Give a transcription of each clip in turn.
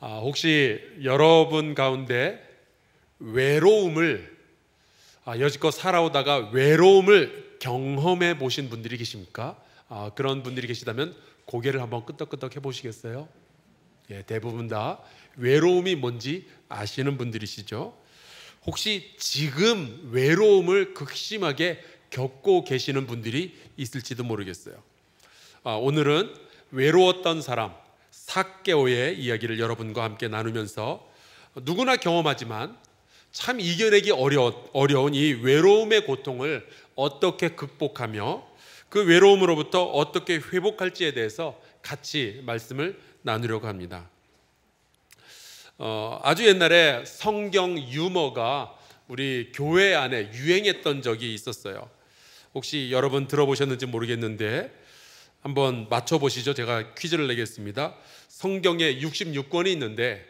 혹시 여러분 가운데 외로움을 여지껏 살아오다가 외로움을 경험해 보신 분들이 계십니까? 그런 분들이 계시다면 고개를 한번 끄덕끄덕 해보시겠어요? 예, 대부분 다 외로움이 뭔지 아시는 분들이시죠? 혹시 지금 외로움을 극심하게 겪고 계시는 분들이 있을지도 모르겠어요. 오늘은 외로웠던 사람 삭개오의 이야기를 여러분과 함께 나누면서 누구나 경험하지만 참 이겨내기 어려운 이 외로움의 고통을 어떻게 극복하며 그 외로움으로부터 어떻게 회복할지에 대해서 같이 말씀을 나누려고 합니다. 아주 옛날에 성경 유머가 우리 교회 안에 유행했던 적이 있었어요. 혹시 여러분 들어보셨는지 모르겠는데 한번 맞춰보시죠. 제가 퀴즈를 내겠습니다. 성경에 66권이 있는데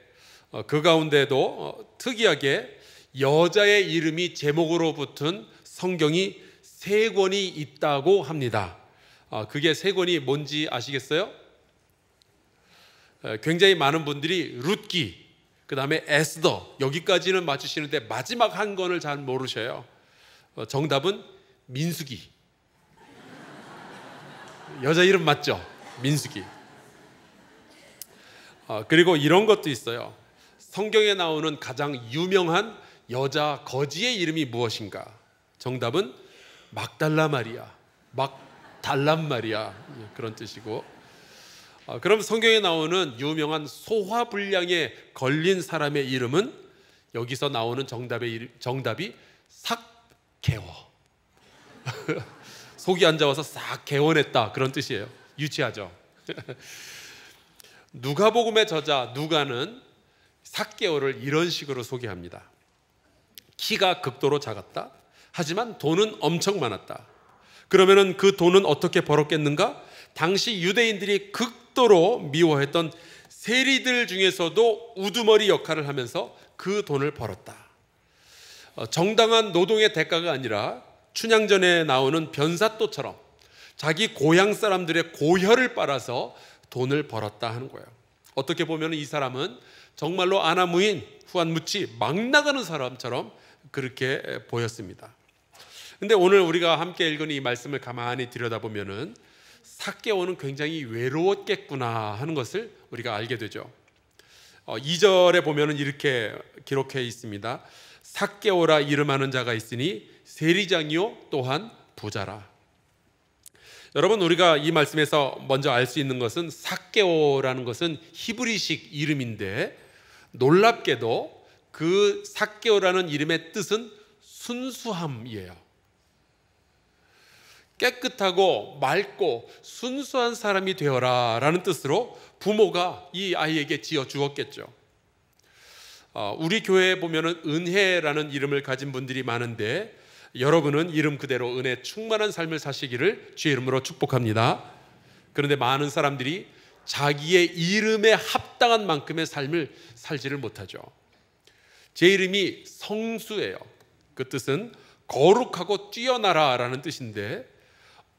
그 가운데도 특이하게 여자의 이름이 제목으로 붙은 성경이 3권이 있다고 합니다. 그게 3권이 뭔지 아시겠어요? 굉장히 많은 분들이 룻기, 그 다음에 에스더, 여기까지는 맞추시는데 마지막 한 권을 잘 모르셔요. 정답은 민수기. 여자 이름 맞죠? 민수기. 그리고 이런 것도 있어요. 성경에 나오는 가장 유명한 여자 거지의 이름이 무엇인가? 정답은 막달라 마리아, 막달란 마리아, 그런 뜻이고, 그럼 성경에 나오는 유명한 소화불량에 걸린 사람의 이름은 여기서 나오는 정답이 삭개워. 속이 안 좋아서 싹 개원했다, 그런 뜻이에요. 유치하죠? 누가복음의 저자 누가는 삭개오를 이런 식으로 소개합니다. 키가 극도로 작았다. 하지만 돈은 엄청 많았다. 그러면은 그 돈은 어떻게 벌었겠는가? 당시 유대인들이 극도로 미워했던 세리들 중에서도 우두머리 역할을 하면서 그 돈을 벌었다. 정당한 노동의 대가가 아니라 춘향전에 나오는 변사또처럼 자기 고향 사람들의 고혈을 빨아서 돈을 벌었다 하는 거예요. 어떻게 보면 이 사람은 정말로 아나무인 후안무치 막 나가는 사람처럼 그렇게 보였습니다. 근데 오늘 우리가 함께 읽은 이 말씀을 가만히 들여다보면은 삭개오는 굉장히 외로웠겠구나 하는 것을 우리가 알게 되죠. 2절에 보면은 이렇게 기록해 있습니다. 삭개오라 이름하는 자가 있으니 세리장이요 또한 부자라. 여러분, 우리가 이 말씀에서 먼저 알 수 있는 것은 삭개오라는 것은 히브리식 이름인데 놀랍게도 그 삭개오라는 이름의 뜻은 순수함이에요. 깨끗하고 맑고 순수한 사람이 되어라 라는 뜻으로 부모가 이 아이에게 지어 주었겠죠. 우리 교회에 보면은 은혜라는 이름을 가진 분들이 많은데 여러분은 이름 그대로 은혜 충만한 삶을 사시기를 주의 이름으로 축복합니다. 그런데 많은 사람들이 자기의 이름에 합당한 만큼의 삶을 살지를 못하죠. 제 이름이 성수예요. 그 뜻은 거룩하고 뛰어나라 라는 뜻인데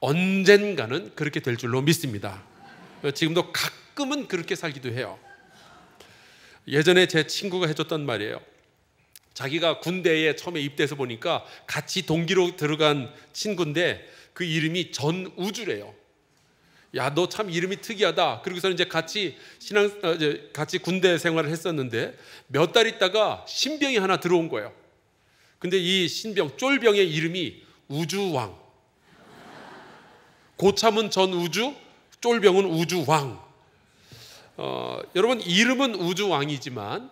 언젠가는 그렇게 될 줄로 믿습니다. 지금도 가끔은 그렇게 살기도 해요. 예전에 제 친구가 해줬던 말이에요. 자기가 군대에 처음에 입대해서 보니까 같이 동기로 들어간 친구인데 그 이름이 전우주래요. 야, 너 참 이름이 특이하다. 그러고서 이제 같이 군대 생활을 했었는데 몇 달 있다가 신병이 하나 들어온 거예요. 근데 이 신병, 쫄병의 이름이 우주왕. 고참은 전우주, 쫄병은 우주왕. 여러분, 이름은 우주왕이지만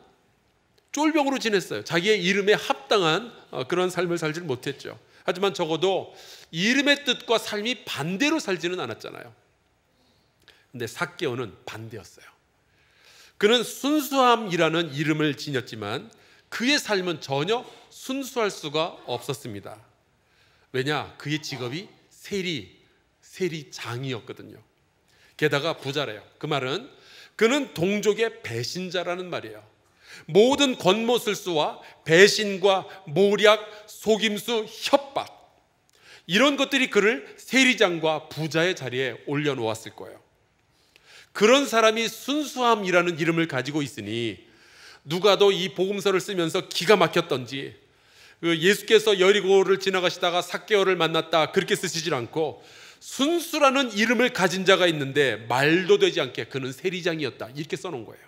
쫄병으로 지냈어요. 자기의 이름에 합당한 그런 삶을 살지 못했죠. 하지만 적어도 이름의 뜻과 삶이 반대로 살지는 않았잖아요. 근데 삭개오는 반대였어요. 그는 순수함이라는 이름을 지녔지만 그의 삶은 전혀 순수할 수가 없었습니다. 왜냐? 그의 직업이 세리장이었거든요. 게다가 부자래요. 그 말은 그는 동족의 배신자라는 말이에요. 모든 권모술수와 배신과 모략, 속임수, 협박, 이런 것들이 그를 세리장과 부자의 자리에 올려놓았을 거예요. 그런 사람이 순수함이라는 이름을 가지고 있으니 누가도 이 복음서를 쓰면서 기가 막혔던지 예수께서 여리고를 지나가시다가 삭개오를 만났다 그렇게 쓰시질 않고 순수라는 이름을 가진 자가 있는데 말도 되지 않게 그는 세리장이었다 이렇게 써놓은 거예요.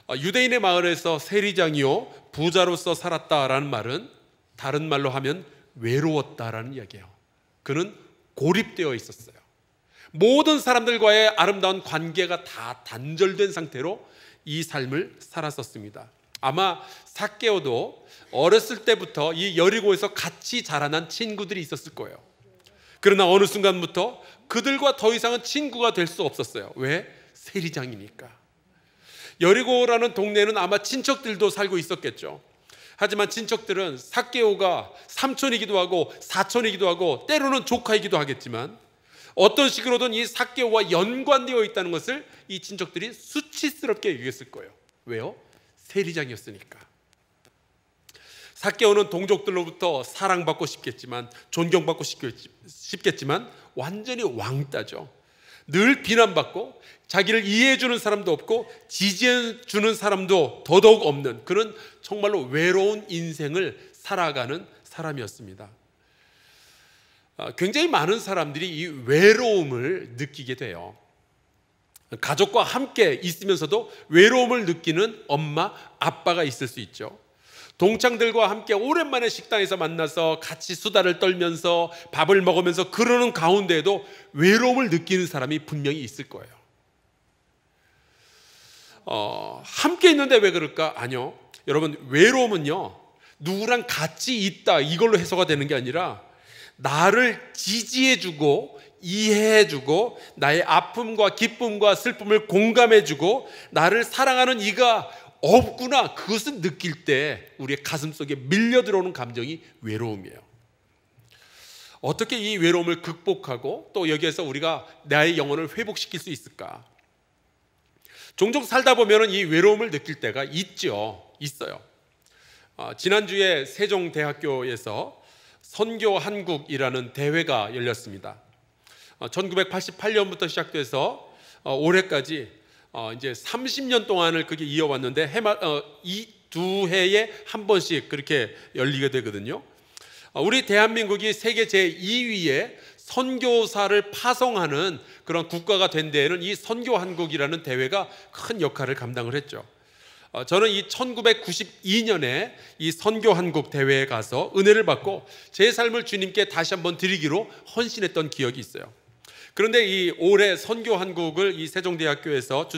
유대인의 마을에서 세리장이요 부자로서 살았다라는 말은 다른 말로 하면 외로웠다라는 이야기예요. 그는 고립되어 있었어요. 모든 사람들과의 아름다운 관계가 다 단절된 상태로 이 삶을 살았었습니다. 아마 삭개오도 어렸을 때부터 이 여리고에서 같이 자라난 친구들이 있었을 거예요. 그러나 어느 순간부터 그들과 더 이상은 친구가 될 수 없었어요. 왜? 세리장이니까. 여리고라는 동네는 아마 친척들도 살고 있었겠죠. 하지만 친척들은 삭개오가 삼촌이기도 하고 사촌이기도 하고 때로는 조카이기도 하겠지만 어떤 식으로든 이 삭개오와 연관되어 있다는 것을 이 친척들이 수치스럽게 여겼을 거예요. 왜요? 세리장이었으니까. 삭개오는 동족들로부터 사랑받고 싶겠지만 존경받고 싶겠지만 완전히 왕따죠. 늘 비난받고 자기를 이해해주는 사람도 없고 지지해주는 사람도 더더욱 없는 그런 정말로 외로운 인생을 살아가는 사람이었습니다. 굉장히 많은 사람들이 이 외로움을 느끼게 돼요. 가족과 함께 있으면서도 외로움을 느끼는 엄마, 아빠가 있을 수 있죠. 동창들과 함께 오랜만에 식당에서 만나서 같이 수다를 떨면서 밥을 먹으면서 그러는 가운데에도 외로움을 느끼는 사람이 분명히 있을 거예요. 함께 있는데 왜 그럴까? 아니요. 여러분, 외로움은요 누구랑 같이 있다 이걸로 해소가 되는 게 아니라 나를 지지해주고 이해해주고 나의 아픔과 기쁨과 슬픔을 공감해주고 나를 사랑하는 이가 없구나 그것을 느낄 때 우리의 가슴속에 밀려 들어오는 감정이 외로움이에요. 어떻게 이 외로움을 극복하고 또 여기에서 우리가 나의 영혼을 회복시킬 수 있을까? 종종 살다 보면 이 외로움을 느낄 때가 있어요. 지난주에 세종대학교에서 선교 한국이라는 대회가 열렸습니다. 1988년부터 시작돼서 올해까지 이제 30년 동안을 그게 이어왔는데 이 두 해에 한 번씩 그렇게 열리게 되거든요. 우리 대한민국이 세계 제2위의 선교사를 파송하는 그런 국가가 된 데에는 이 선교 한국이라는 대회가 큰 역할을 감당을 했죠. 저는 이 1992년에 이 선교 한국 대회에 가서 은혜를 받고 제 삶을 주님께 다시 한번 드리기로 헌신했던 기억이 있어요. 그런데 이 올해 선교 한국을 이 세종대학교에서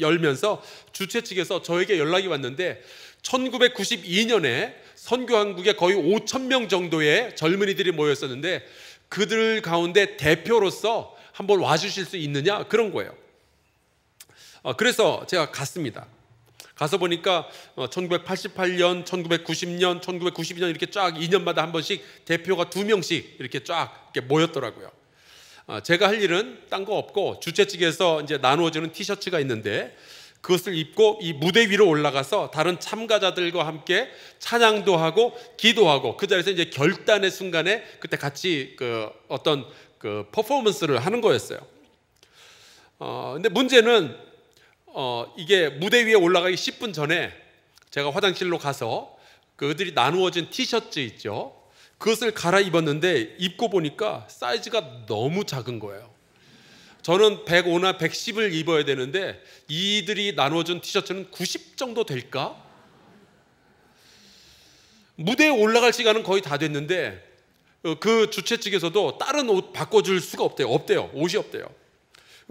열면서 주최 측에서 저에게 연락이 왔는데 1992년에 선교 한국에 거의 5,000명 정도의 젊은이들이 모였었는데 그들 가운데 대표로서 한번 와주실 수 있느냐 그런 거예요. 그래서 제가 갔습니다. 가서 보니까 1988년, 1990년, 1992년 이렇게 쫙 2년마다 한 번씩 대표가 2명씩 이렇게 쫙 이렇게 모였더라고요. 제가 할 일은 딴 거 없고 주최 측에서 이제 나누어주는 티셔츠가 있는데 그것을 입고 이 무대 위로 올라가서 다른 참가자들과 함께 찬양도 하고 기도하고 그 자리에서 이제 결단의 순간에 그때 같이 어떤 퍼포먼스를 하는 거였어요. 근데 문제는 이게 무대 위에 올라가기 10분 전에 제가 화장실로 가서 그들이 나누어진 티셔츠 있죠. 그것을 갈아입었는데 입고 보니까 사이즈가 너무 작은 거예요. 저는 105나 110을 입어야 되는데 이들이 나눠준 티셔츠는 90 정도 될까? 무대에 올라갈 시간은 거의 다 됐는데 그 주최 측에서도 다른 옷 바꿔줄 수가 없대요. 옷이 없대요.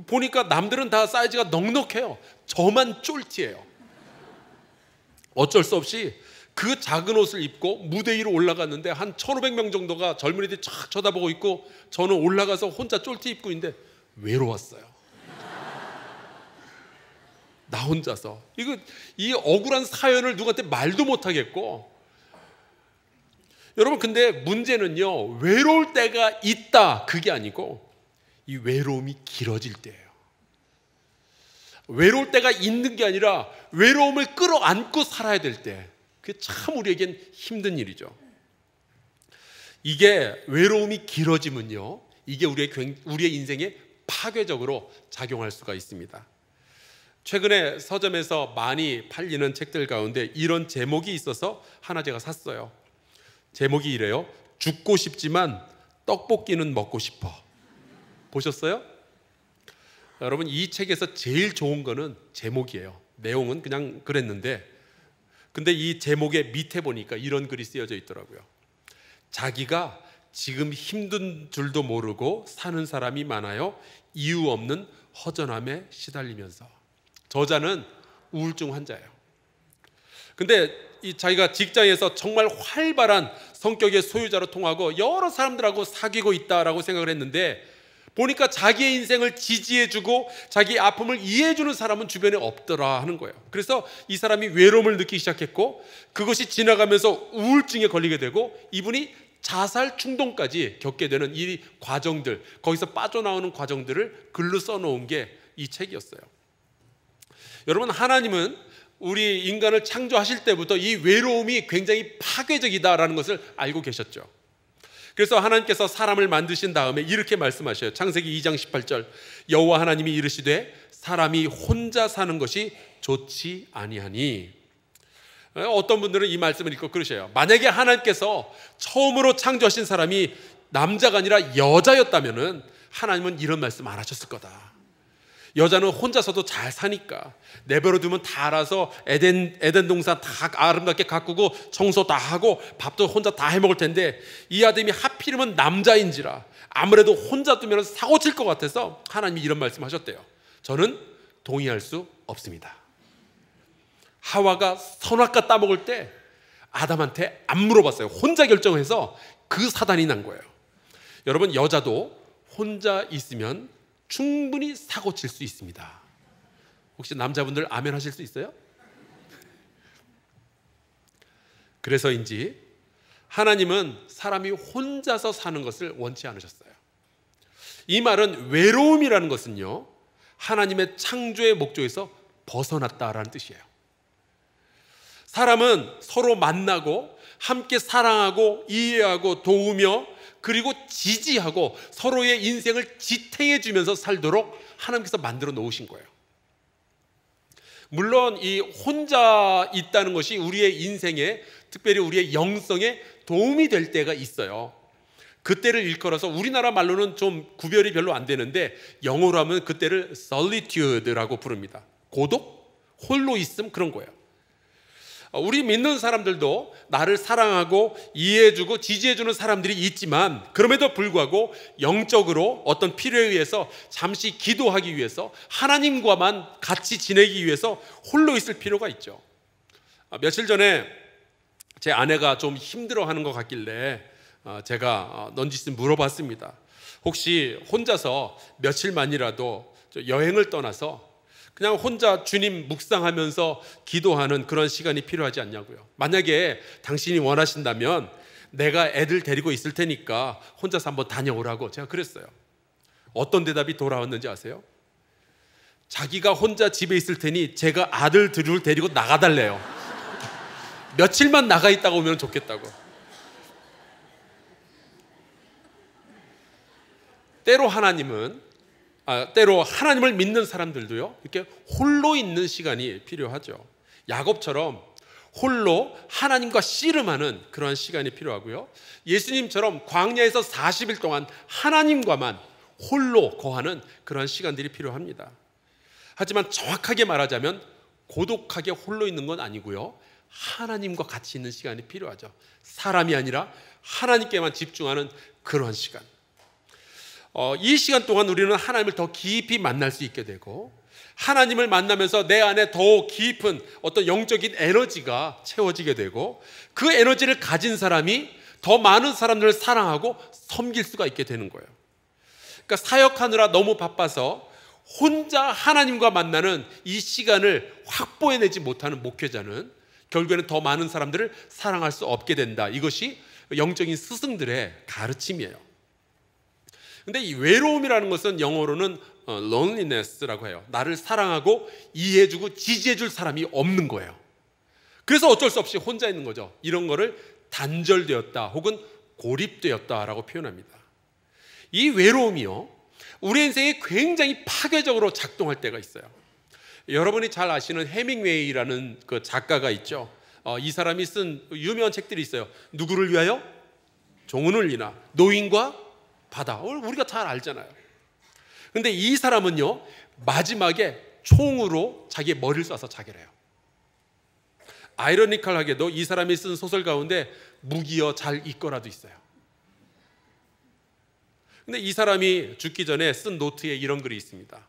보니까 남들은 다 사이즈가 넉넉해요. 저만 쫄티예요. 어쩔 수 없이 그 작은 옷을 입고 무대 위로 올라갔는데 한 1,500명 정도가 젊은이들이 쫙 쳐다보고 있고 저는 올라가서 혼자 쫄티 입고 있는데 외로웠어요. 나 혼자서 이 억울한 사연을 누구한테 말도 못하겠고. 여러분, 근데 문제는요 외로울 때가 있다 그게 아니고 이 외로움이 길어질 때예요. 외로울 때가 있는 게 아니라 외로움을 끌어안고 살아야 될 때, 그게 참 우리에겐 힘든 일이죠. 이게 외로움이 길어지면요 이게 우리의 인생의 파괴적으로 작용할 수가 있습니다. 최근에 서점에서 많이 팔리는 책들 가운데 이런 제목이 있어서 하나 제가 샀어요. 제목이 이래요. 죽고 싶지만 떡볶이는 먹고 싶어. 보셨어요? 여러분, 이 책에서 제일 좋은 거는 제목이에요. 내용은 그냥 그랬는데, 근데 이 제목의 밑에 보니까 이런 글이 쓰여져 있더라고요. 자기가 지금 힘든 줄도 모르고 사는 사람이 많아요. 이유 없는 허전함에 시달리면서. 저자는 우울증 환자예요. 근데 이 자기가 직장에서 정말 활발한 성격의 소유자로 통하고 여러 사람들하고 사귀고 있다라고 생각을 했는데, 보니까 자기의 인생을 지지해주고 자기의 아픔을 이해해주는 사람은 주변에 없더라 하는 거예요. 그래서 이 사람이 외로움을 느끼기 시작했고, 그것이 지나가면서 우울증에 걸리게 되고, 이분이 자살 충동까지 겪게 되는 이 과정들, 거기서 빠져나오는 과정들을 글로 써놓은 게 이 책이었어요. 여러분, 하나님은 우리 인간을 창조하실 때부터 이 외로움이 굉장히 파괴적이다라는 것을 알고 계셨죠. 그래서 하나님께서 사람을 만드신 다음에 이렇게 말씀하셔요. 창세기 2장 18절, 여호와 하나님이 이르시되 사람이 혼자 사는 것이 좋지 아니하니. 어떤 분들은 이 말씀을 읽고 그러셔요. 만약에 하나님께서 처음으로 창조하신 사람이 남자가 아니라 여자였다면 하나님은 이런 말씀 안 하셨을 거다. 여자는 혼자서도 잘 사니까 내버려 두면 다 알아서 에덴 동산 다 아름답게 가꾸고 청소 다 하고 밥도 혼자 다 해먹을 텐데, 이 아담이 하필이면 남자인지라 아무래도 혼자 두면 사고 칠 것 같아서 하나님이 이런 말씀하셨대요. 저는 동의할 수 없습니다. 하와가 선악과 따먹을 때 아담한테 안 물어봤어요. 혼자 결정해서 그 사단이 난 거예요. 여러분, 여자도 혼자 있으면 충분히 사고 칠 수 있습니다. 혹시 남자분들 아멘 하실 수 있어요? 그래서인지 하나님은 사람이 혼자서 사는 것을 원치 않으셨어요. 이 말은 외로움이라는 것은요, 하나님의 창조의 목적에서 벗어났다라는 뜻이에요. 사람은 서로 만나고 함께 사랑하고 이해하고 도우며 그리고 지지하고 서로의 인생을 지탱해 주면서 살도록 하나님께서 만들어 놓으신 거예요. 물론 이 혼자 있다는 것이 우리의 인생에, 특별히 우리의 영성에 도움이 될 때가 있어요. 그때를 일컬어서 우리나라 말로는 좀 구별이 별로 안 되는데, 영어로 하면 그때를 solitude라고 부릅니다. 고독, 홀로 있음, 그런 거예요. 우리 믿는 사람들도 나를 사랑하고 이해해주고 지지해주는 사람들이 있지만, 그럼에도 불구하고 영적으로 어떤 필요에 의해서 잠시 기도하기 위해서 하나님과만 같이 지내기 위해서 홀로 있을 필요가 있죠. 며칠 전에 제 아내가 좀 힘들어하는 것 같길래 제가 넌지시 물어봤습니다. 혹시 혼자서 며칠만이라도 여행을 떠나서 그냥 혼자 주님 묵상하면서 기도하는 그런 시간이 필요하지 않냐고요. 만약에 당신이 원하신다면 내가 애들 데리고 있을 테니까 혼자서 한번 다녀오라고 제가 그랬어요. 어떤 대답이 돌아왔는지 아세요? 자기가 혼자 집에 있을 테니 제가 아들 둘을 데리고 나가달래요. 며칠만 나가 있다가 오면 좋겠다고. 때로 하나님을 믿는 사람들도요, 이렇게 홀로 있는 시간이 필요하죠. 야곱처럼 홀로 하나님과 씨름하는 그러한 시간이 필요하고요, 예수님처럼 광야에서 40일 동안 하나님과만 홀로 거하는 그러한 시간들이 필요합니다. 하지만 정확하게 말하자면 고독하게 홀로 있는 건 아니고요, 하나님과 같이 있는 시간이 필요하죠. 사람이 아니라 하나님께만 집중하는 그러한 시간. 이 시간 동안 우리는 하나님을 더 깊이 만날 수 있게 되고, 하나님을 만나면서 내 안에 더 깊은 어떤 영적인 에너지가 채워지게 되고, 그 에너지를 가진 사람이 더 많은 사람들을 사랑하고 섬길 수가 있게 되는 거예요. 그러니까 사역하느라 너무 바빠서 혼자 하나님과 만나는 이 시간을 확보해내지 못하는 목회자는 결국에는 더 많은 사람들을 사랑할 수 없게 된다. 이것이 영적인 스승들의 가르침이에요. 근데 이 외로움이라는 것은 영어로는 loneliness라고 해요. 나를 사랑하고 이해해주고 지지해줄 사람이 없는 거예요. 그래서 어쩔 수 없이 혼자 있는 거죠. 이런 거를 단절되었다 혹은 고립되었다라고 표현합니다. 이 외로움이요, 우리 인생이 굉장히 파괴적으로 작동할 때가 있어요. 여러분이 잘 아시는 해밍웨이라는 그 작가가 있죠. 이 사람이 쓴 유명한 책들이 있어요. 누구를 위하여? 종은을 위나, 노인과 바다. 우리가 잘 알잖아요. 근데 이 사람은요, 마지막에 총으로 자기의 머리를 쏴서 자결해요. 아이러니컬하게도 이 사람이 쓴 소설 가운데 무기여 잘 있거라도 있어요. 근데 이 사람이 죽기 전에 쓴 노트에 이런 글이 있습니다.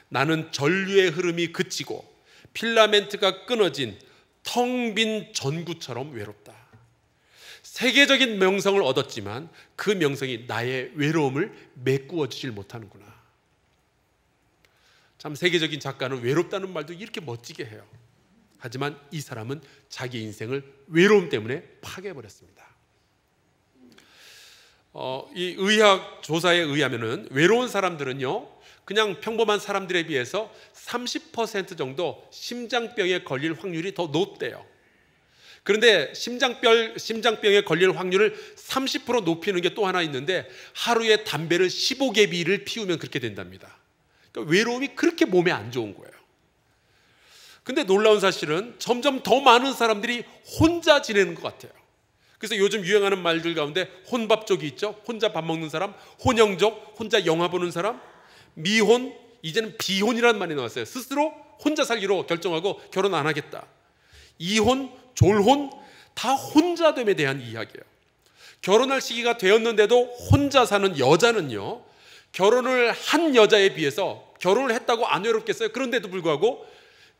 나는 전류의 흐름이 그치고 필라멘트가 끊어진 텅 빈 전구처럼 외롭다. 세계적인 명성을 얻었지만 그 명성이 나의 외로움을 메꾸어 주질 못하는구나. 참, 세계적인 작가는 외롭다는 말도 이렇게 멋지게 해요. 하지만 이 사람은 자기 인생을 외로움 때문에 파괴해버렸습니다. 이 의학 조사에 의하면은 외로운 사람들은요, 그냥 평범한 사람들에 비해서 30% 정도 심장병에 걸릴 확률이 더 높대요. 그런데 심장병에 걸릴 확률을 30% 높이는 게 또 하나 있는데, 하루에 담배를 15개비를 피우면 그렇게 된답니다. 그러니까 외로움이 그렇게 몸에 안 좋은 거예요. 근데 놀라운 사실은 점점 더 많은 사람들이 혼자 지내는 것 같아요. 그래서 요즘 유행하는 말들 가운데 혼밥족이 있죠. 혼자 밥 먹는 사람, 혼영족, 혼자 영화 보는 사람, 미혼, 이제는 비혼이라는 말이 나왔어요. 스스로 혼자 살기로 결정하고 결혼 안 하겠다. 이혼, 졸혼, 다 혼자됨에 대한 이야기예요. 결혼할 시기가 되었는데도 혼자 사는 여자는요, 결혼을 한 여자에 비해서, 결혼을 했다고 안 외롭겠어요? 그런데도 불구하고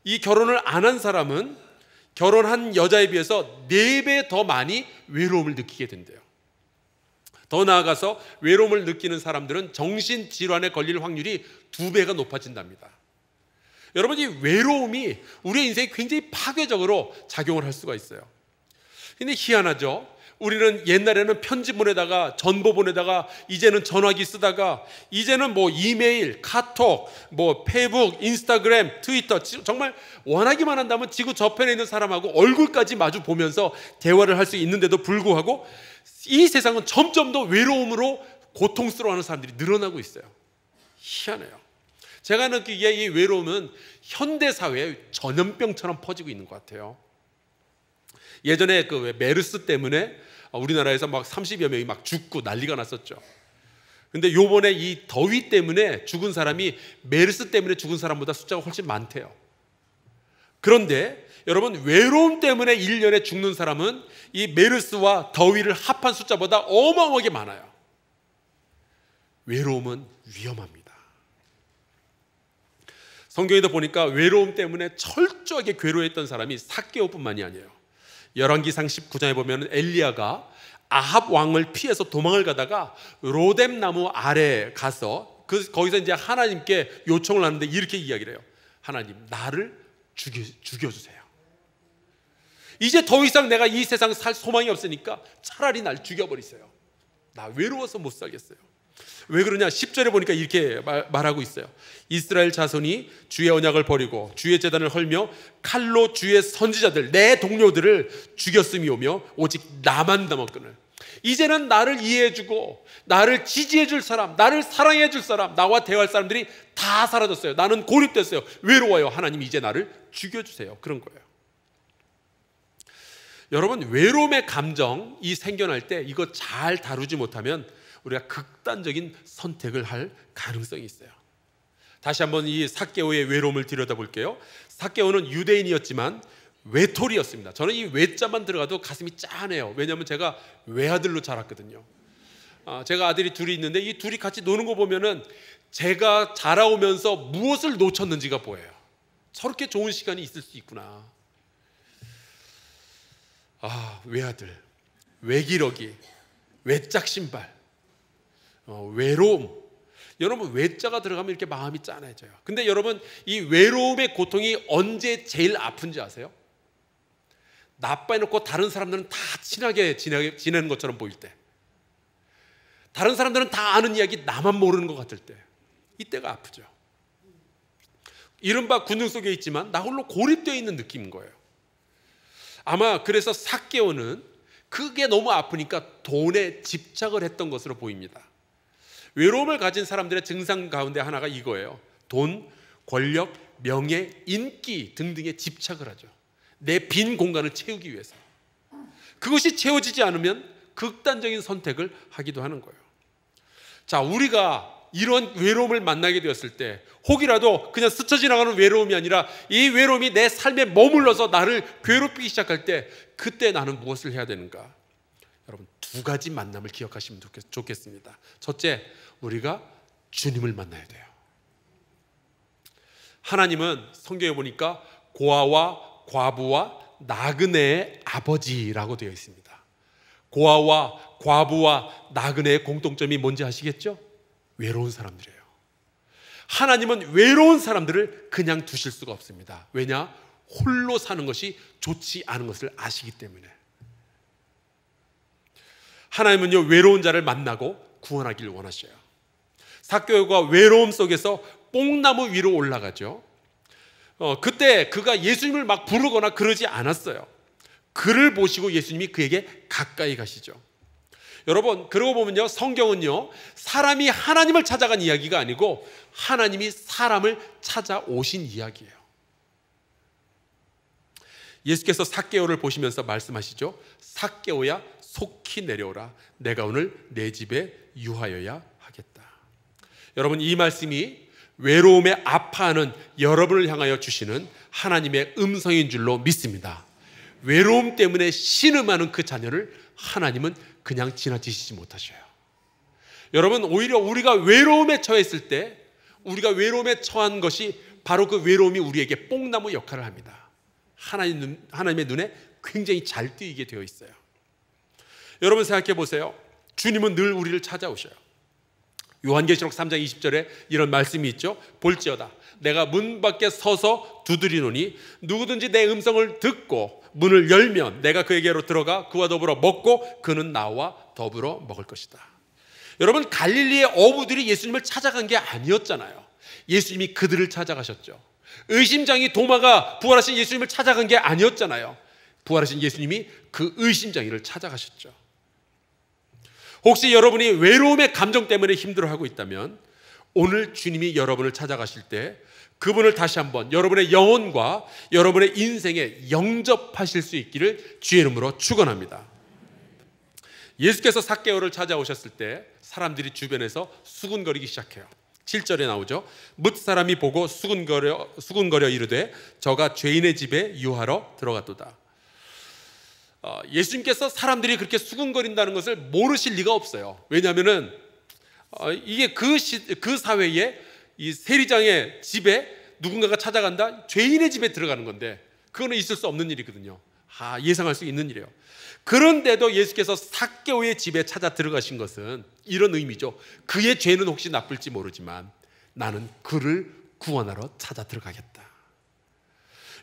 이 결혼을 안 한 사람은 결혼한 여자에 비해서 4배 더 많이 외로움을 느끼게 된대요. 더 나아가서 외로움을 느끼는 사람들은 정신질환에 걸릴 확률이 2배가 높아진답니다. 여러분, 이 외로움이 우리의 인생에 굉장히 파괴적으로 작용을 할 수가 있어요. 근데 희한하죠. 우리는 옛날에는 편지 보내다가, 전보 보내다가, 이제는 전화기 쓰다가, 이제는 뭐 이메일, 카톡, 뭐 페이북, 인스타그램, 트위터, 정말 원하기만 한다면 지구 저편에 있는 사람하고 얼굴까지 마주 보면서 대화를 할 수 있는데도 불구하고 이 세상은 점점 더 외로움으로 고통스러워하는 사람들이 늘어나고 있어요. 희한해요. 제가 느끼기에 이 외로움은 현대사회의 전염병처럼 퍼지고 있는 것 같아요. 예전에 그 메르스 때문에 우리나라에서 막 30여 명이 막 죽고 난리가 났었죠. 근데 요번에 이 더위 때문에 죽은 사람이 메르스 때문에 죽은 사람보다 숫자가 훨씬 많대요. 그런데 여러분, 외로움 때문에 1년에 죽는 사람은 이 메르스와 더위를 합한 숫자보다 어마어마하게 많아요. 외로움은 위험합니다. 성경에도 보니까 외로움 때문에 철저하게 괴로워했던 사람이 삭개오뿐만이 아니에요. 열왕기상 19장에 보면 엘리야가 아합 왕을 피해서 도망을 가다가 로뎀 나무 아래 가서 거기서 이제 하나님께 요청을 하는데 이렇게 이야기를 해요. 하나님, 나를 죽여주세요. 이제 더 이상 내가 이 세상 살 소망이 없으니까 차라리 날 죽여버리세요. 나 외로워서 못 살겠어요. 왜 그러냐? 10절에 보니까 이렇게 말하고 있어요. 이스라엘 자손이 주의 언약을 버리고 주의 제단을 헐며 칼로 주의 선지자들, 내 동료들을 죽였음이오며 오직 나만 남았거늘. 이제는 나를 이해해주고 나를 지지해줄 사람, 나를 사랑해줄 사람, 나와 대화할 사람들이 다 사라졌어요. 나는 고립됐어요. 외로워요. 하나님, 이제 나를 죽여주세요. 그런 거예요. 여러분, 외로움의 감정이 생겨날 때 이거 잘 다루지 못하면 우리가 극단적인 선택을 할 가능성이 있어요. 다시 한번 이 삭개오의 외로움을 들여다볼게요. 삭개오는 유대인이었지만 외톨이였습니다. 저는 이 외자만 들어가도 가슴이 짠해요. 왜냐하면 제가 외아들로 자랐거든요. 제가 아들이 둘이 있는데 이 둘이 같이 노는 거 보면은 제가 자라오면서 무엇을 놓쳤는지가 보여요. 저렇게 좋은 시간이 있을 수 있구나. 외아들, 외기러기, 외짝 신발, 외로움. 여러분, 외자가 들어가면 이렇게 마음이 짠해져요. 근데 여러분, 이 외로움의 고통이 언제 제일 아픈지 아세요? 나빠해놓고 다른 사람들은 다 친하게 지내는 것처럼 보일 때, 다른 사람들은 다 아는 이야기 나만 모르는 것 같을 때, 이때가 아프죠. 이른바 군중 속에 있지만 나 홀로 고립되어 있는 느낌인 거예요. 아마 그래서 삭개오는 그게 너무 아프니까 돈에 집착을 했던 것으로 보입니다. 외로움을 가진 사람들의 증상 가운데 하나가 이거예요. 돈, 권력, 명예, 인기 등등에 집착을 하죠. 내 빈 공간을 채우기 위해서. 그것이 채워지지 않으면 극단적인 선택을 하기도 하는 거예요. 자, 우리가 이런 외로움을 만나게 되었을 때 혹이라도 그냥 스쳐 지나가는 외로움이 아니라 이 외로움이 내 삶에 머물러서 나를 괴롭히기 시작할 때 그때 나는 무엇을 해야 되는가? 여러분, 두 가지 만남을 기억하시면 좋겠습니다. 첫째, 우리가 주님을 만나야 돼요. 하나님은 성경에 보니까 고아와 과부와 나그네의 아버지라고 되어 있습니다. 고아와 과부와 나그네의 공통점이 뭔지 아시겠죠? 외로운 사람들이에요. 하나님은 외로운 사람들을 그냥 두실 수가 없습니다. 왜냐? 홀로 사는 것이 좋지 않은 것을 아시기 때문에. 하나님은요, 외로운 자를 만나고 구원하기를 원하셔요. 삭개오가 외로움 속에서 뽕나무 위로 올라가죠. 그때 그가 예수님을 막 부르거나 그러지 않았어요. 그를 보시고 예수님이 그에게 가까이 가시죠. 여러분, 그러고 보면요, 성경은요, 사람이 하나님을 찾아간 이야기가 아니고 하나님이 사람을 찾아오신 이야기예요. 예수께서 삭개오를 보시면서 말씀하시죠. 삭개오야, 속히 내려오라. 내가 오늘 내 집에 유하여야 하겠다. 여러분, 이 말씀이 외로움에 아파하는 여러분을 향하여 주시는 하나님의 음성인 줄로 믿습니다. 외로움 때문에 신음하는 그 자녀를 하나님은 그냥 지나치시지 못하셔요. 여러분, 오히려 우리가 외로움에 처했을 때, 우리가 외로움에 처한 것이 바로 그 외로움이 우리에게 뽕나무 역할을 합니다. 하나님의 눈에 굉장히 잘 띄게 되어 있어요. 여러분, 생각해 보세요. 주님은 늘 우리를 찾아오셔요. 요한계시록 3장 20절에 이런 말씀이 있죠. 볼지어다 내가 문 밖에 서서 두드리노니 누구든지 내 음성을 듣고 문을 열면 내가 그에게로 들어가 그와 더불어 먹고 그는 나와 더불어 먹을 것이다. 여러분, 갈릴리의 어부들이 예수님을 찾아간 게 아니었잖아요. 예수님이 그들을 찾아가셨죠. 의심장이 도마가 부활하신 예수님을 찾아간 게 아니었잖아요. 부활하신 예수님이 그 의심장이를 찾아가셨죠. 혹시 여러분이 외로움의 감정 때문에 힘들어하고 있다면 오늘 주님이 여러분을 찾아가실 때 그분을 다시 한번 여러분의 영혼과 여러분의 인생에 영접하실 수 있기를 주의 이름으로 축원합니다. 예수께서 삭개오를 찾아오셨을 때 사람들이 주변에서 수군거리기 시작해요. 7절에 나오죠. 뭇 사람이 보고 수군거려 이르되 저가 죄인의 집에 유하러 들어갔도다. 예수님께서 사람들이 그렇게 수군거린다는 것을 모르실 리가 없어요. 왜냐하면은 이게 그 사회에 이 세리장의 집에 누군가가 찾아간다, 죄인의 집에 들어가는 건데 그거는 있을 수 없는 일이거든요. 예상할 수 있는 일이에요. 그런데도 예수께서 삭개오의 집에 찾아 들어가신 것은 이런 의미죠. 그의 죄는 혹시 나쁠지 모르지만 나는 그를 구원하러 찾아 들어가겠다.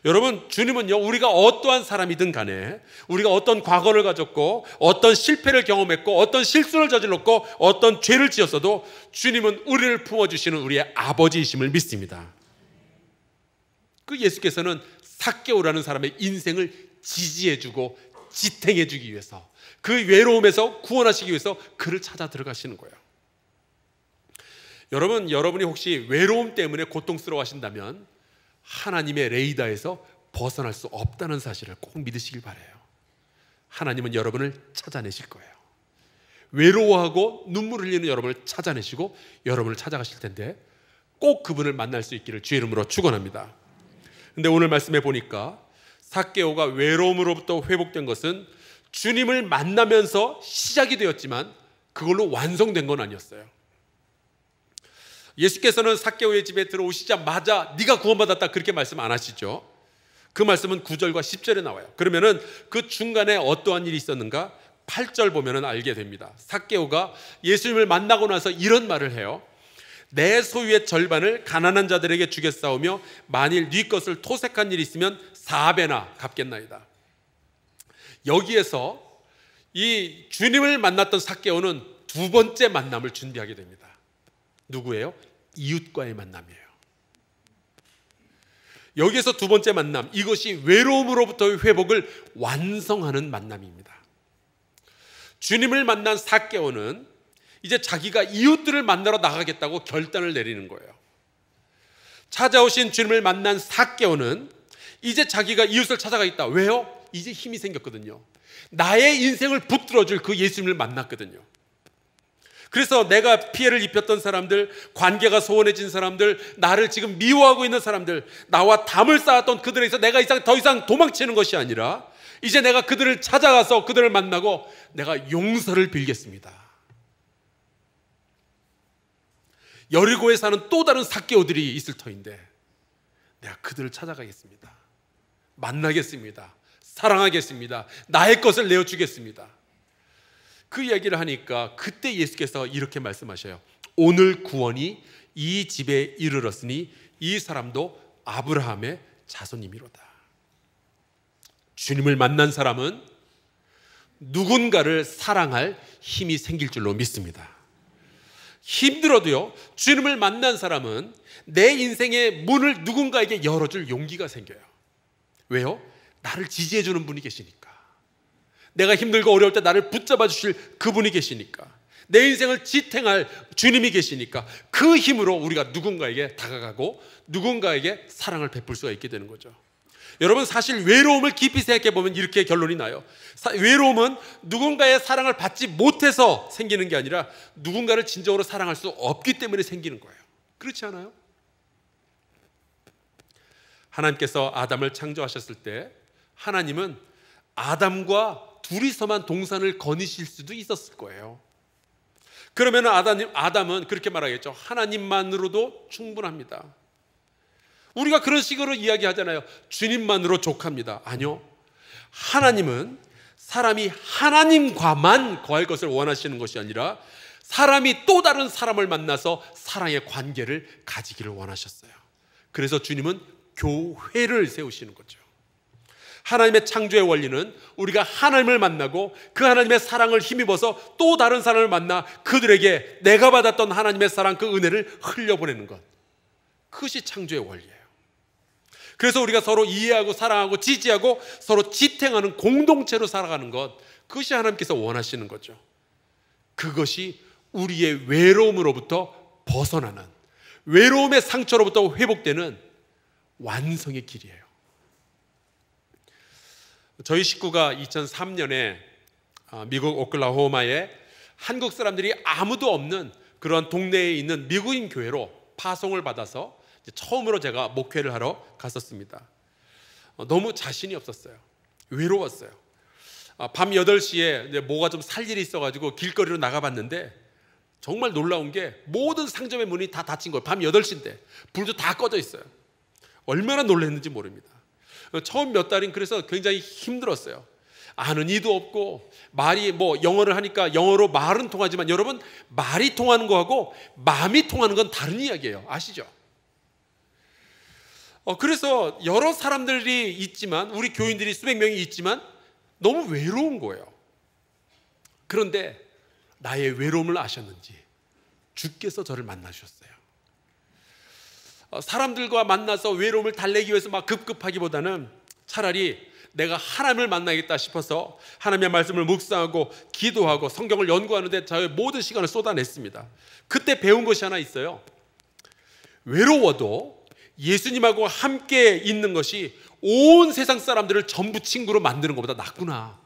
여러분, 주님은요, 우리가 어떠한 사람이든 간에 우리가 어떤 과거를 가졌고 어떤 실패를 경험했고 어떤 실수를 저질렀고 어떤 죄를 지었어도 주님은 우리를 품어주시는 우리의 아버지이심을 믿습니다. 그 예수께서는 삭개오라는 사람의 인생을 지지해주고 지탱해주기 위해서, 그 외로움에서 구원하시기 위해서 그를 찾아 들어가시는 거예요. 여러분이 혹시 외로움 때문에 고통스러워하신다면 하나님의 레이더에서 벗어날 수 없다는 사실을 꼭 믿으시길 바라요. 하나님은 여러분을 찾아내실 거예요. 외로워하고 눈물 흘리는 여러분을 찾아내시고 여러분을 찾아가실 텐데 꼭 그분을 만날 수 있기를 주의 이름으로 축원합니다. 근데 오늘 말씀해 보니까 삭개오가 외로움으로부터 회복된 것은 주님을 만나면서 시작이 되었지만 그걸로 완성된 건 아니었어요. 예수께서는 삭개오의 집에 들어오시자마자 네가 구원받았다 그렇게 말씀 안 하시죠. 그 말씀은 9절과 10절에 나와요. 그러면은 그 중간에 어떠한 일이 있었는가 8절 보면은 알게 됩니다. 삭개오가 예수님을 만나고 나서 이런 말을 해요. 내 소유의 절반을 가난한 자들에게 주겠사오며 만일 네 것을 토색한 일이 있으면 4배나 갚겠나이다. 여기에서 이 주님을 만났던 삭개오는 두 번째 만남을 준비하게 됩니다. 누구예요? 이웃과의 만남이에요. 여기에서 두 번째 만남, 이것이 외로움으로부터의 회복을 완성하는 만남입니다. 주님을 만난 삭개오는 이제 자기가 이웃들을 만나러 나가겠다고 결단을 내리는 거예요. 찾아오신 주님을 만난 삭개오는 이제 자기가 이웃을 찾아가겠다. 왜요? 이제 힘이 생겼거든요. 나의 인생을 붙들어줄 그 예수님을 만났거든요. 그래서 내가 피해를 입혔던 사람들, 관계가 소원해진 사람들, 나를 지금 미워하고 있는 사람들, 나와 담을 쌓았던 그들에게서 내가 더 이상 도망치는 것이 아니라 이제 내가 그들을 찾아가서 그들을 만나고 내가 용서를 빌겠습니다. 여리고에 사는 또 다른 삭개오들이 있을 터인데 내가 그들을 찾아가겠습니다. 만나겠습니다. 사랑하겠습니다. 나의 것을 내어주겠습니다. 그 이야기를 하니까 그때 예수께서 이렇게 말씀하셔요. 오늘 구원이 이 집에 이르렀으니 이 사람도 아브라함의 자손이미로다. 주님을 만난 사람은 누군가를 사랑할 힘이 생길 줄로 믿습니다. 힘들어도요, 주님을 만난 사람은 내 인생의 문을 누군가에게 열어줄 용기가 생겨요. 왜요? 나를 지지해주는 분이 계시니까. 내가 힘들고 어려울 때 나를 붙잡아 주실 그분이 계시니까. 내 인생을 지탱할 주님이 계시니까 그 힘으로 우리가 누군가에게 다가가고 누군가에게 사랑을 베풀 수가 있게 되는 거죠. 여러분, 사실 외로움을 깊이 생각해 보면 이렇게 결론이 나요. 외로움은 누군가의 사랑을 받지 못해서 생기는 게 아니라 누군가를 진정으로 사랑할 수 없기 때문에 생기는 거예요. 그렇지 않아요? 하나님께서 아담을 창조하셨을 때 하나님은 아담과 둘이서만 동산을 거니실 수도 있었을 거예요. 그러면 아담은 그렇게 말하겠죠. 하나님만으로도 충분합니다. 우리가 그런 식으로 이야기하잖아요. 주님만으로 족합니다. 아니요. 하나님은 사람이 하나님과만 거할 것을 원하시는 것이 아니라 사람이 또 다른 사람을 만나서 사랑의 관계를 가지기를 원하셨어요. 그래서 주님은 교회를 세우시는 거죠. 하나님의 창조의 원리는 우리가 하나님을 만나고 그 하나님의 사랑을 힘입어서 또 다른 사람을 만나 그들에게 내가 받았던 하나님의 사랑, 그 은혜를 흘려보내는 것. 그것이 창조의 원리예요. 그래서 우리가 서로 이해하고 사랑하고 지지하고 서로 지탱하는 공동체로 살아가는 것, 그것이 하나님께서 원하시는 거죠. 그것이 우리의 외로움으로부터 벗어나는, 외로움의 상처로부터 회복되는 완성의 길이에요. 저희 식구가 2003년에 미국 오클라호마에 한국 사람들이 아무도 없는 그런 동네에 있는 미국인 교회로 파송을 받아서 처음으로 제가 목회를 하러 갔었습니다. 너무 자신이 없었어요. 외로웠어요. 밤 8시에 뭐가 좀 살 일이 있어가지고 길거리로 나가봤는데 정말 놀라운 게 모든 상점의 문이 다 닫힌 거예요. 밤 8시인데 불도 다 꺼져 있어요. 얼마나 놀랐는지 모릅니다. 처음 몇 달인 그래서 굉장히 힘들었어요. 아는 이도 없고 말이 영어를 하니까 영어로 말은 통하지만 여러분, 말이 통하는 거하고 마음이 통하는 건 다른 이야기예요. 아시죠? 그래서 여러 사람들이 있지만, 우리 교인들이 수백 명이 있지만 너무 외로운 거예요. 그런데 나의 외로움을 아셨는지 주께서 저를 만나주셨어요. 사람들과 만나서 외로움을 달래기 위해서 막 급급하기보다는 차라리 내가 하나님을 만나겠다 싶어서 하나님의 말씀을 묵상하고 기도하고 성경을 연구하는데 저의 모든 시간을 쏟아냈습니다. 그때 배운 것이 하나 있어요. 외로워도 예수님하고 함께 있는 것이 온 세상 사람들을 전부 친구로 만드는 것보다 낫구나.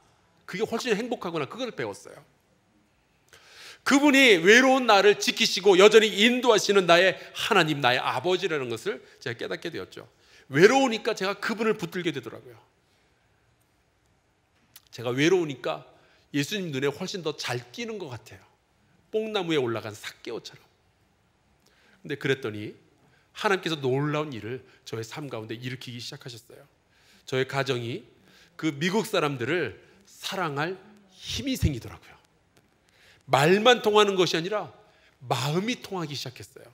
그게 훨씬 행복하구나. 그걸 배웠어요. 그분이 외로운 나를 지키시고 여전히 인도하시는 나의 하나님, 나의 아버지라는 것을 제가 깨닫게 되었죠. 외로우니까 제가 그분을 붙들게 되더라고요. 제가 외로우니까 예수님 눈에 훨씬 더 잘 끼는 것 같아요. 뽕나무에 올라간 삭개오처럼. 근데 그랬더니 하나님께서 놀라운 일을 저의 삶 가운데 일으키기 시작하셨어요. 저의 가정이 그 미국 사람들을 사랑할 힘이 생기더라고요. 말만 통하는 것이 아니라 마음이 통하기 시작했어요.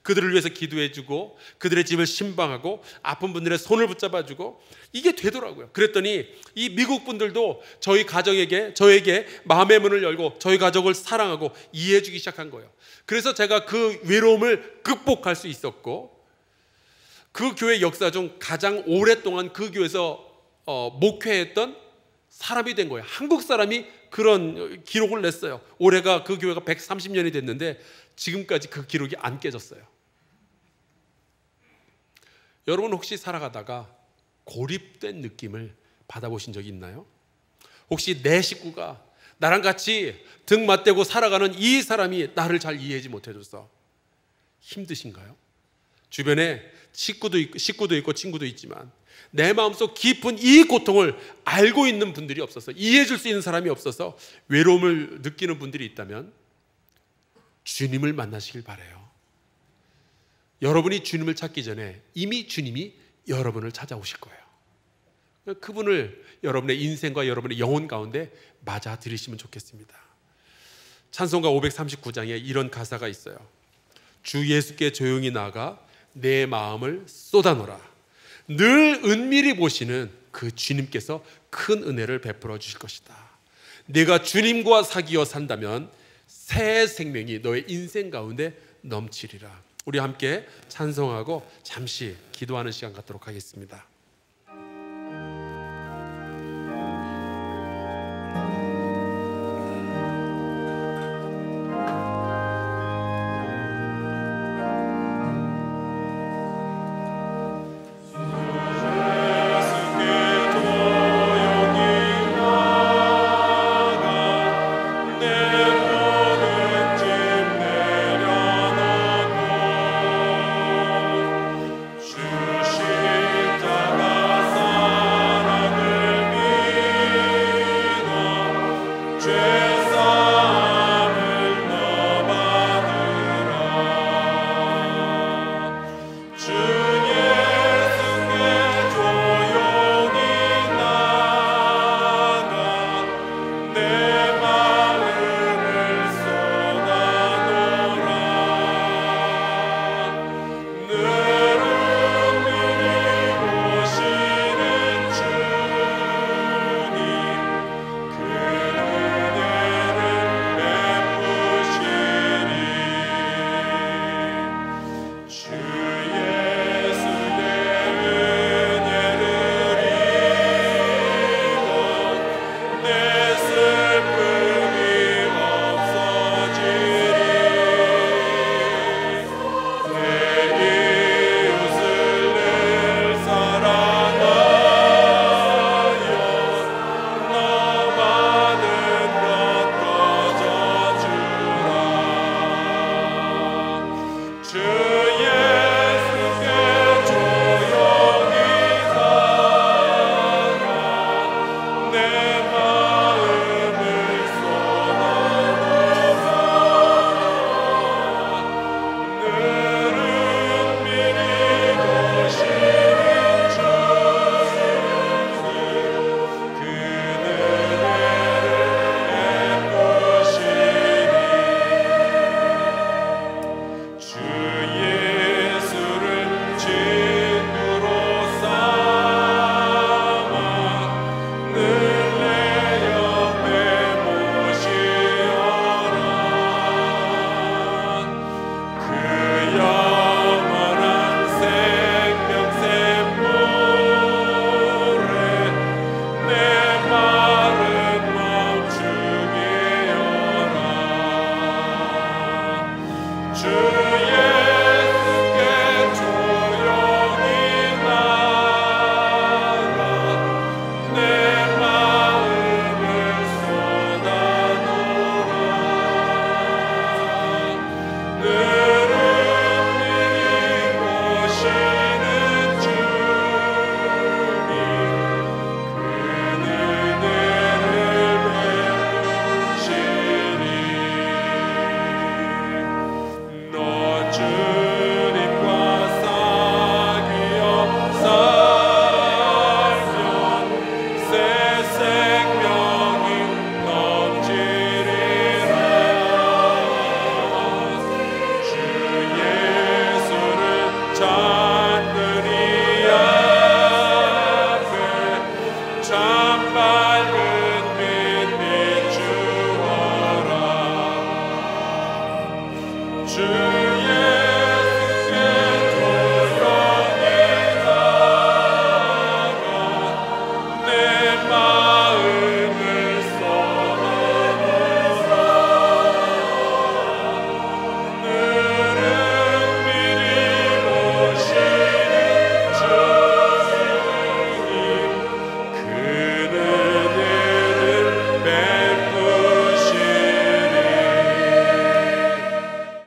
그들을 위해서 기도해주고 그들의 집을 신방하고 아픈 분들의 손을 붙잡아주고 이게 되더라고요. 그랬더니 이 미국 분들도 저희 가정에게, 저에게 마음의 문을 열고 저희 가족을 사랑하고 이해해주기 시작한 거예요. 그래서 제가 그 외로움을 극복할 수 있었고, 그 교회 역사 중 가장 오랫동안 그 교회에서 목회했던 사람이 된 거예요. 한국 사람이 그런 기록을 냈어요. 올해가 그 교회가 130년이 됐는데 지금까지 그 기록이 안 깨졌어요. 여러분 혹시 살아가다가 고립된 느낌을 받아보신 적이 있나요? 혹시 내 식구가 나랑 같이 등 맞대고 살아가는 이 사람이 나를 잘 이해하지 못해줘서 힘드신가요? 주변에 식구도 있고 친구도 있지만 내 마음속 깊은 이 고통을 알고 있는 분들이 없어서, 이해해 줄 수 있는 사람이 없어서 외로움을 느끼는 분들이 있다면 주님을 만나시길 바라요. 여러분이 주님을 찾기 전에 이미 주님이 여러분을 찾아오실 거예요. 그분을 여러분의 인생과 여러분의 영혼 가운데 맞아들이시면 좋겠습니다. 찬송가 539장에 이런 가사가 있어요. 주 예수께 조용히 나아가 내 마음을 쏟아놓으라. 늘 은밀히 보시는 그 주님께서 큰 은혜를 베풀어 주실 것이다. 내가 주님과 사귀어 산다면 새 생명이 너의 인생 가운데 넘치리라. 우리 함께 찬송하고 잠시 기도하는 시간 갖도록 하겠습니다.